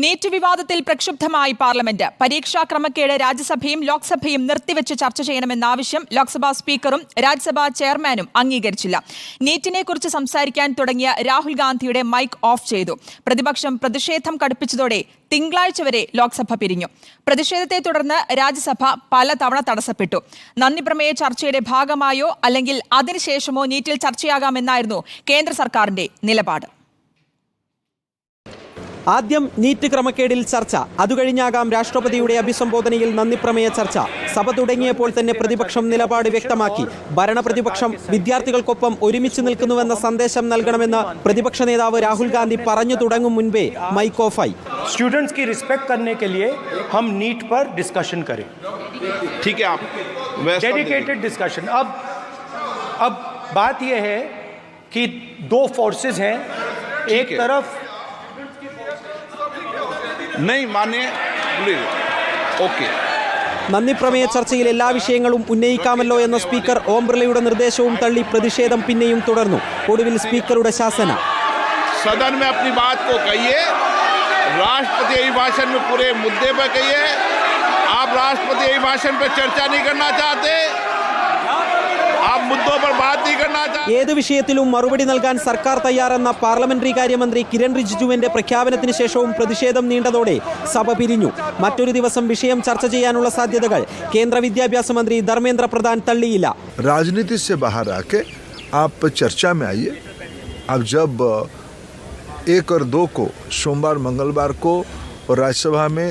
NEET വിവാദത്തിൽ പ്രക്ഷുബ്ധമായി parliament. പരീക്ഷാ ക്രമക്കേട് രാജ്യസഭയും ലോക്സഭയും നിർത്തിവെച്ച് ചർച്ച ചെയ്യണമെന്ന ആവശ്യം ലോക്സഭാ സ്പീക്കറും രാജ്യസഭാ ചെയർമാനും അംഗീകരിച്ചില്ല. നീറ്റിനെക്കുറിച്ച് സംസാരിക്കാൻ തുടങ്ങിയ രാഹുൽ ഗാന്ധിയുടെ മൈക്ക് ഓഫ് ചെയ്തു. പ്രതിപക്ഷം പ്രതിഷേധം കടുപ്പിച്ചതോടെ തിങ്കളാഴ്ച വരെ ലോക്സഭ പിരിഞ്ഞു. പ്രതിഷേധത്തെ തുടർന്ന് രാജ്യസഭ പലതവണ തടസ്സപ്പെട്ടു. നന്ദിപ്രമേയ ചർച്ചയുടെ ഭാഗമായോ അല്ലെങ്കിൽ അതിനുശേഷമോ നീറ്റിൽ ചർച്ചയാകാമെന്നായിരുന്നു കേന്ദ്ര സർക്കാരിന്റെ നിലപാട്. ആദ്യം നീറ്റ് ക്രമക്കേടിൽ ചർച്ച, അതുകഴിഞ്ഞാകാം രാഷ്ട്രപതിയുടെ അഭിസംബോധനയിൽ നന്ദിപ്രമേയ ചർച്ച. സഭ തുടങ്ങിയപ്പോൾ തന്നെ പ്രതിപക്ഷം നിലപാട് വ്യക്തമാക്കി. ഭരണപ്രതിപക്ഷം വിദ്യാർത്ഥികൾക്കൊപ്പം ഒരുമിച്ച് നിൽക്കുന്നുവെന്ന സന്ദേശം നൽകണമെന്ന് പ്രതിപക്ഷ നേതാവ് രാഹുൽ ഗാന്ധി പറഞ്ഞു തുടങ്ങും മുൻപേ മൈക്ക് ഓഫായി. स्टूडेंट्स की रिस्पेक्ट करने के लिए हम नीट पर डिस्कशन करें. ठीक है, आप डेडिकेटेड डिस्कशन. अब बात यह है कि दो फोर्सेस हैं. एक तरफ नहीं माने ओके. നന്ദിപ്രമേയ ചർച്ചയിൽ എല്ലാ വിഷയങ്ങളും ഉന്നയിക്കാമല്ലോ എന്ന സ്പീക്കർ ഓം ബിർളയുടെ നിർദ്ദേശവും തള്ളി പ്രതിഷേധം പിന്നെയും തുടർന്നു. ഒടുവിൽ സ്പീക്കറുടെ ശാസന. सदन में अपनी बात को कहिए, राष्ट्रपति अभिभाषण में पूरे मुद्दे पर कहिए. आप राष्ट्रपति अभिभाषण पर चर्चा नहीं करना चाहते, आप मुद्दों पर बात नहीं करना चाहते. ഏത് വിഷയത്തിലും മറുപടി നൽകാൻ സർക്കാർ തയ്യാറെന്ന പാർലമെന്ററി കാര്യമന്ത്രി കിരൺ റിജിജുവിന്റെ പ്രഖ്യാപനത്തിന് ശേഷവും പ്രതിഷേധം നീണ്ടതോടെ സഭ പിരിഞ്ഞു. മറ്റൊരു ദിവസം വിഷയം ചർച്ച ചെയ്യാനുള്ള സാധ്യതകൾ കേന്ദ്ര വിദ്യാഭ്യാസ മന്ത്രി ധർമ്മേന്ദ്ര പ്രധാൻ തള്ളിയില്ല. राजनीति से बाहर आके आप चर्चा में आइए. अब जब 1 और 2 को सोमवार मंगलवार को और राज्यसभा में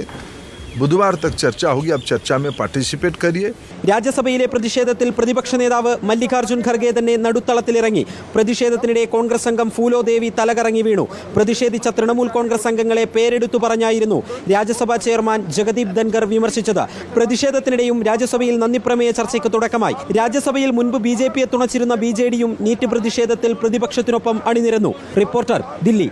बुधवार तक चर्चा होगी, अब चर्चा में पार्टिसिपेट करिए. രാജ്യസഭയിലെ പ്രതിഷേധത്തിൽ പ്രതിപക്ഷ നേതാവ് മല്ലികാർജുൻ ഖർഗെ തന്നെ നടുത്തളത്തിലിറങ്ങി. പ്രതിഷേധത്തിനിടെ കോൺഗ്രസ് അംഗം ഫൂലോ ദേവി തലകറങ്ങി വീണു. പ്രതിഷേധിച്ച തൃണമൂൽ കോൺഗ്രസ് അംഗങ്ങളെ പേരെടുത്തു പറഞ്ഞായിരുന്നു രാജ്യസഭാ ചെയർമാൻ ജഗദീപ് ധൻഖർ വിമർശിച്ചത്. പ്രതിഷേധത്തിനിടെയും രാജ്യസഭയിൽ നന്ദിപ്രമേയ ചർച്ചയ്ക്ക് തുടക്കമായി. രാജ്യസഭയിൽ മുൻപ് BJP തുണച്ചിരുന്ന BJDയും നീറ്റ് പ്രതിഷേധത്തിൽ പ്രതിപക്ഷത്തിനൊപ്പം അണിനിരന്നു. റിപ്പോർട്ടർ, ദില്ലി.